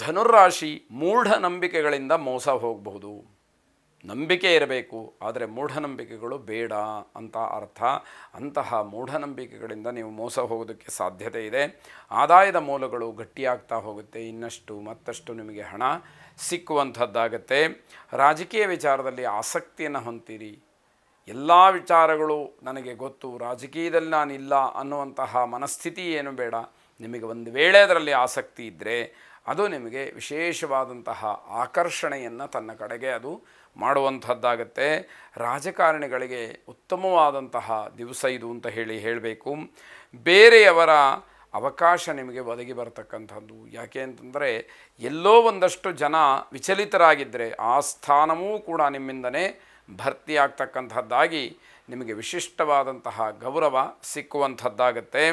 ಧನುರಾಶಿ ಮೂಢನಂಬಿಕೆಗಳಿಂದ ಮೋಸ ಹೋಗಬಹುದು. ನಂಬಿಕೆ ಇರಬೇಕು, ಆದರೆ ಮೂಢನಂಬಿಕೆಗಳು ಬೇಡ ಅಂತ ಅರ್ಥ. ಅಂತಹ ಮೂಢನಂಬಿಕೆಗಳಿಂದ ನೀವು ಮೋಸ ಹೋಗೋದಕ್ಕೆ ಸಾಧ್ಯತೆ ಇದೆ. ಆದಾಯದ ಮೂಲಗಳು ಗಟ್ಟಿಯಾಗ್ತಾ ಹೋಗುತ್ತೆ, ಇನ್ನಷ್ಟು ಮತ್ತಷ್ಟು ನಿಮಗೆ ಹಣ ಸಿಕ್ಕುವಂಥದ್ದಾಗತ್ತೆ. ರಾಜಕೀಯ ವಿಚಾರದಲ್ಲಿ ಆಸಕ್ತಿಯನ್ನು ಹೊಂದಿರಿ. ಎಲ್ಲ ವಿಚಾರಗಳು ನನಗೆ ಗೊತ್ತು, ರಾಜಕೀಯದಲ್ಲಿ ನಾನಿಲ್ಲ ಅನ್ನುವಂತಹ ಮನಸ್ಥಿತಿ ಏನು ಬೇಡ. ನಿಮಗೆ ಒಂದು ವೇಳೆ ಅದರಲ್ಲಿ ಆಸಕ್ತಿ ಇದ್ದರೆ ಅದು ನಿಮಗೆ ವಿಶೇಷವಾದಂತಹ ಆಕರ್ಷಣೆಯನ್ನು ತನ್ನ ಕಡೆಗೆ ಅದು ಮಾಡುವಂಥದ್ದಾಗತ್ತೆ. ರಾಜಕಾರಣಿಗಳಿಗೆ ಉತ್ತಮವಾದಂತಹ ದಿವಸ ಇದು ಅಂತ ಹೇಳಬೇಕು. ಬೇರೆಯವರ ಅವಕಾಶ ನಿಮಗೆ ಒದಗಿ ಬರತಕ್ಕಂಥದ್ದು. ಯಾಕೆ ಅಂತಂದರೆ ಎಲ್ಲೋ ಒಂದಷ್ಟು ಜನ ವಿಚಲಿತರಾಗಿದ್ದರೆ ಆ ಸ್ಥಾನವೂ ಕೂಡ ನಿಮ್ಮಿಂದನೇ ಭರ್ತಿ ಆಗ್ತಕ್ಕಂಥದ್ದಾಗಿ ನಿಮಗೆ ವಿಶಿಷ್ಟವಾದಂತಹ ಗೌರವ ಸಿಕ್ಕುವಂಥದ್ದಾಗತ್ತೆ.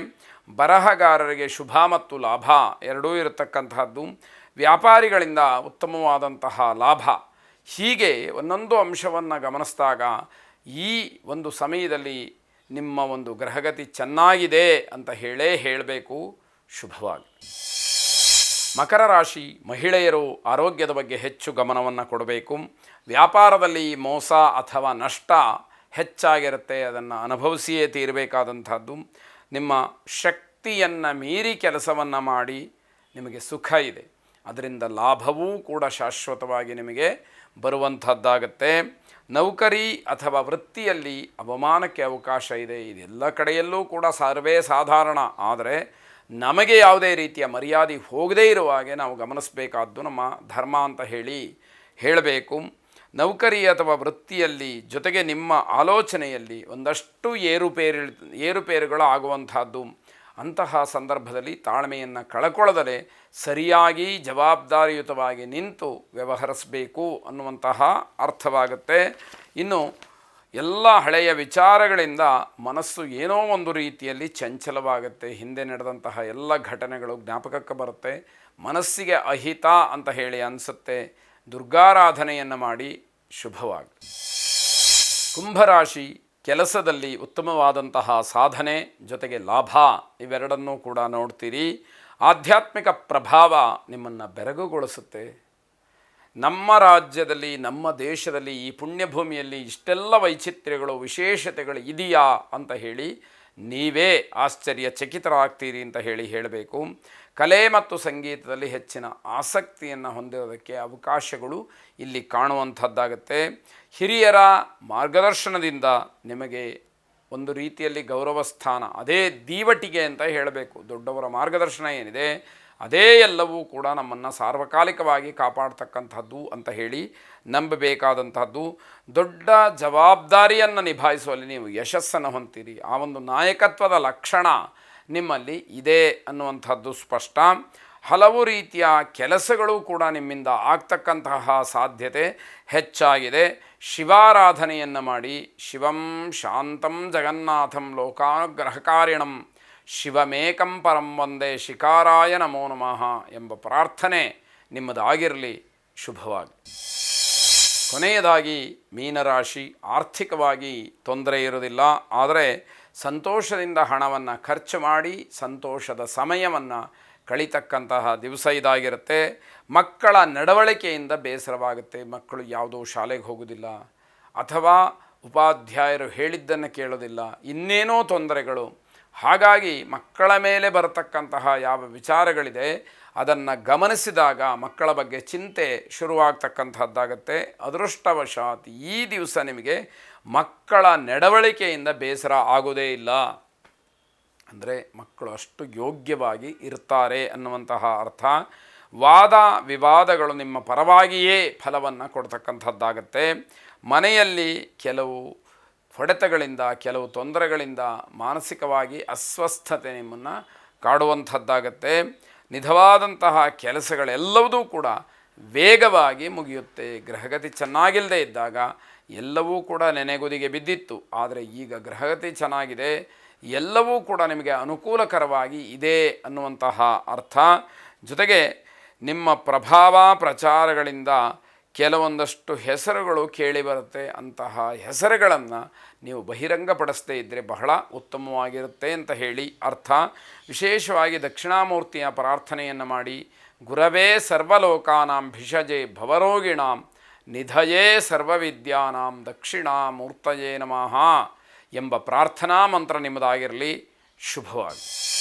ಬರಹಗಾರರಿಗೆ ಶುಭ ಮತ್ತು ಲಾಭ ಎರಡೂ ಇರತಕ್ಕಂತಹದ್ದು. ವ್ಯಾಪಾರಿಗಳಿಂದ ಉತ್ತಮವಾದಂತಹ ಲಾಭ. ಹೀಗೆ ಒಂದೊಂದು ಅಂಶವನ್ನು ಗಮನಿಸಿದಾಗ ಈ ಒಂದು ಸಮಯದಲ್ಲಿ ನಿಮ್ಮ ಒಂದು ಗ್ರಹಗತಿ ಚೆನ್ನಾಗಿದೆ ಅಂತ ಹೇಳಬೇಕು. ಶುಭವಾಗಿ. ಮಕರ ರಾಶಿ ಮಹಿಳೆಯರು ಆರೋಗ್ಯದ ಬಗ್ಗೆ ಹೆಚ್ಚು ಗಮನವನ್ನು ಕೊಡಬೇಕು. ವ್ಯಾಪಾರದಲ್ಲಿ ಮೋಸ ಅಥವಾ ನಷ್ಟ ಹೆಚ್ಚಾಗಿರುತ್ತೆ, ಅದನ್ನು ಅನುಭವಿಸಿಯೇ ತೀರಬೇಕಾದಂಥದ್ದು. ನಿಮ್ಮ ಶಕ್ತಿಯನ್ನು ಮೀರಿ ಕೆಲಸವನ್ನು ಮಾಡಿ ನಿಮಗೆ ಸುಖ ಇದೆ, ಅದರಿಂದ ಲಾಭವೂ ಕೂಡ ಶಾಶ್ವತವಾಗಿ ನಿಮಗೆ ಬರುವಂಥದ್ದಾಗತ್ತೆ. ನೌಕರಿ ಅಥವಾ ವೃತ್ತಿಯಲ್ಲಿ ಅವಮಾನಕ್ಕೆ ಅವಕಾಶ ಇದೆ. ಇದೆಲ್ಲ ಕಡೆಯಲ್ಲೂ ಕೂಡ ಸರ್ವೇ ಸಾಧಾರಣ. ಆದರೆ ನಮಗೆ ಯಾವುದೇ ರೀತಿಯ ಮರ್ಯಾದೆ ಹೋಗದೇ ಇರುವ ಹಾಗೆ ನಾವು ಗಮನಿಸಬೇಕಾದ್ದು ನಮ್ಮ ಧರ್ಮ ಅಂತ ಹೇಳಬೇಕು. ನೌಕರಿ ಅಥವಾ ವೃತ್ತಿಯಲ್ಲಿ ಜೊತೆಗೆ ನಿಮ್ಮ ಆಲೋಚನೆಯಲ್ಲಿ ಒಂದಷ್ಟು ಏರುಪೇರುಗಳು ಆಗುವಂಥದ್ದು. ಅಂತಹ ಸಂದರ್ಭದಲ್ಲಿ ತಾಳ್ಮೆಯನ್ನು ಕಳ್ಕೊಳ್ಳದಲೇ ಸರಿಯಾಗಿ ಜವಾಬ್ದಾರಿಯುತವಾಗಿ ನಿಂತು ವ್ಯವಹರಿಸಬೇಕು ಅನ್ನುವಂತಹ ಅರ್ಥವಾಗುತ್ತೆ. ಇನ್ನು ಎಲ್ಲ ಹಳೆಯ ವಿಚಾರಗಳಿಂದ ಮನಸ್ಸು ಏನೋ ಒಂದು ರೀತಿಯಲ್ಲಿ ಚಂಚಲವಾಗುತ್ತೆ. ಹಿಂದೆ ನಡೆದಂತಹ ಎಲ್ಲ ಘಟನೆಗಳು ಜ್ಞಾಪಕಕ್ಕೆ ಬರುತ್ತೆ, ಮನಸ್ಸಿಗೆ ಅಹಿತ ಅಂತ ಅನಿಸುತ್ತೆ. ದುರ್ಗಾರಾಧನೆಯನ್ನು ಮಾಡಿ. ಶುಭವಾಗಿ. ಕುಂಭರಾಶಿ ಕೆಲಸದಲ್ಲಿ ಉತ್ತಮವಾದಂತಹ ಸಾಧನೆ ಜೊತೆಗೆ ಲಾಭ ಇವೆರಡನ್ನೂ ಕೂಡ ನೋಡ್ತೀರಿ. ಆಧ್ಯಾತ್ಮಿಕ ಪ್ರಭಾವ ನಿಮ್ಮನ್ನು ಬೆರಗುಗೊಳಿಸುತ್ತೆ. ನಮ್ಮ ರಾಜ್ಯದಲ್ಲಿ ನಮ್ಮ ದೇಶದಲ್ಲಿ ಈ ಪುಣ್ಯಭೂಮಿಯಲ್ಲಿ ಇಷ್ಟೆಲ್ಲ ವೈಚಿತ್ರ್ಯಗಳು ವಿಶೇಷತೆಗಳು ಇದೆಯಾ ಅಂತ ನೀವೇ ಆಶ್ಚರ್ಯಚಕಿತರಾಗ್ತೀರಿ ಅಂತ ಹೇಳಬೇಕು. ಕಲೆ ಮತ್ತು ಸಂಗೀತದಲ್ಲಿ ಹೆಚ್ಚಿನ ಆಸಕ್ತಿಯನ್ನು ಹೊಂದಿರೋದಕ್ಕೆ ಅವಕಾಶಗಳು ಇಲ್ಲಿ ಕಾಣುವಂಥದ್ದಾಗತ್ತೆ. ಹಿರಿಯರ ಮಾರ್ಗದರ್ಶನದಿಂದ ನಿಮಗೆ ಒಂದು ರೀತಿಯಲ್ಲಿ ಗೌರವ ಸ್ಥಾನ, ಅದೇ ದೀವಟಿಗೆ ಅಂತ ಹೇಳಬೇಕು. ದೊಡ್ಡವರ ಮಾರ್ಗದರ್ಶನ ಏನಿದೆ ಅದೇ ಎಲ್ಲವೂ ಕೂಡ ನಮ್ಮನ್ನು ಸಾರ್ವಕಾಲಿಕವಾಗಿ ಕಾಪಾಡ್ತಕ್ಕಂಥದ್ದು ಅಂತ ನಂಬಬೇಕಾದಂಥದ್ದು. ದೊಡ್ಡ ಜವಾಬ್ದಾರಿಯನ್ನು ನಿಭಾಯಿಸುವಲ್ಲಿ ನೀವು ಯಶಸ್ಸನ್ನು ಹೊಂತೀರಿ. ಆ ಒಂದು ನಾಯಕತ್ವದ ಲಕ್ಷಣ ನಿಮ್ಮಲ್ಲಿ ಇದೆ ಅನ್ನುವಂಥದ್ದು ಸ್ಪಷ್ಟ. ಹಲವು ರೀತಿಯ ಕೆಲಸಗಳು ಕೂಡ ನಿಮ್ಮಿಂದ ಆಗ್ತಕ್ಕಂತಹ ಸಾಧ್ಯತೆ ಹೆಚ್ಚಾಗಿದೆ. ಶಿವಾರಾಧನೆಯನ್ನು ಮಾಡಿ. ಶಿವಂ ಶಾಂತಂ ಜಗನ್ನಾಥಂ ಲೋಕಾನುಗ್ರಹಕಾರಿಣಂ ಶಿವಮೇಕಂ ಪರಂ ವಂದೇ ಶಿಕಾರಾಯ ನಮೋ ನಮಃ ಎಂಬ ಪ್ರಾರ್ಥನೆ ನಿಮ್ಮದಾಗಿರಲಿ. ಶುಭವಾಗಿ. ಕೊನೆಯದಾಗಿ ಮೀನರಾಶಿ ಆರ್ಥಿಕವಾಗಿ ತೊಂದರೆ ಇರುವುದಿಲ್ಲ, ಆದರೆ ಸಂತೋಷದಿಂದ ಹಣವನ್ನು ಖರ್ಚು ಮಾಡಿ ಸಂತೋಷದ ಸಮಯವನ್ನು ಕಳೀತಕ್ಕಂತಹ ದಿವಸ ಇದಾಗಿರುತ್ತೆ. ಮಕ್ಕಳ ನಡವಳಿಕೆಯಿಂದ ಬೇಸರವಾಗುತ್ತೆ. ಮಕ್ಕಳು ಯಾವುದೋ ಶಾಲೆಗೆ ಹೋಗೋದಿಲ್ಲ ಅಥವಾ ಉಪಾಧ್ಯಾಯರು ಹೇಳಿದ್ದನ್ನು ಕೇಳೋದಿಲ್ಲ, ಇನ್ನೇನೋ ತೊಂದರೆಗಳು. ಹಾಗಾಗಿ ಮಕ್ಕಳ ಮೇಲೆ ಬರತಕ್ಕಂತಹ ಯಾವ ವಿಚಾರಗಳಿದೆ ಅದನ್ನು ಗಮನಿಸಿದಾಗ ಮಕ್ಕಳ ಬಗ್ಗೆ ಚಿಂತೆ ಶುರುವಾಗ್ತಕ್ಕಂಥದ್ದಾಗತ್ತೆ. ಅದೃಷ್ಟವಶಾತ್ ಈ ದಿವಸ ನಿಮಗೆ ಮಕ್ಕಳ ನಡವಳಿಕೆಯಿಂದ ಬೇಸರ ಆಗೋದೇ ಇಲ್ಲ. ಅಂದರೆ ಮಕ್ಕಳು ಅಷ್ಟು ಯೋಗ್ಯವಾಗಿ ಇರ್ತಾರೆ ಅನ್ನುವಂತಹ ಅರ್ಥ. ವಾದ ವಿವಾದಗಳು ನಿಮ್ಮ ಪರವಾಗಿಯೇ ಫಲವನ್ನು ಕೊಡ್ತಕ್ಕಂಥದ್ದಾಗತ್ತೆ. ಮನೆಯಲ್ಲಿ ಕೆಲವು ಹೊಡೆತಗಳಿಂದ ಕೆಲವು ತೊಂದರೆಗಳಿಂದ ಮಾನಸಿಕವಾಗಿ ಅಸ್ವಸ್ಥತೆ ನಿಮ್ಮನ್ನು ಕಾಡುವಂಥದ್ದಾಗತ್ತೆ. ನಿಧವಾದಂತಹ ಕೆಲಸಗಳೆಲ್ಲವೂ ಕೂಡ ವೇಗವಾಗಿ ಮುಗಿಯುತ್ತೆ. ಗ್ರಹಗತಿ ಚೆನ್ನಾಗಿಲ್ಲದೆ ಇದ್ದಾಗ ಎಲ್ಲವೂ ಕೂಡ ನೆನೆಗುದಿಗೆ ಬಿದ್ದಿತ್ತು, ಆದರೆ ಈಗ ಗ್ರಹಗತಿ ಚೆನ್ನಾಗಿದೆ, ಎಲ್ಲವೂ ಕೂಡ ನಿಮಗೆ ಅನುಕೂಲಕರವಾಗಿ ಇದೆ ಅನ್ನುವಂತಹ ಅರ್ಥ. ಜೊತೆಗೆ ನಿಮ್ಮ ಪ್ರಭಾವ ಪ್ರಚಾರಗಳಿಂದ ಕೆಲವೊಂದಷ್ಟು ಹೆಸರುಗಳು ಕೇಳಿಬರುತ್ತೆ. ಅಂತಹ ಹೆಸರುಗಳನ್ನು ನೀವು ಬಹಿರಂಗಪಡಿಸದೇ ಇದ್ದರೆ ಬಹಳ ಉತ್ತಮವಾಗಿರುತ್ತೆ ಅಂತ ಹೇಳಿ ಅರ್ಥ. ವಿಶೇಷವಾಗಿ ದಕ್ಷಿಣಾಮೂರ್ತಿಯ ಪ್ರಾರ್ಥನೆಯನ್ನು ಮಾಡಿ, ಗುರವೇ ಸರ್ವಲೋಕಾನಾಂ ಭಿಷಜೆ ಭವರೋಗಿಣಾಂ ನಿಧಯೇ ಸರ್ವವಿದ್ಯಾನಾಂ ದಕ್ಷಿಣಾಮೂರ್ತಯೇ ನಮಃ ಎಂಬ ಪ್ರಾರ್ಥನಾ ಮಂತ್ರ ನಿಮ್ಮದಾಗಿರಲಿ. ಶುಭವಾಗಿ.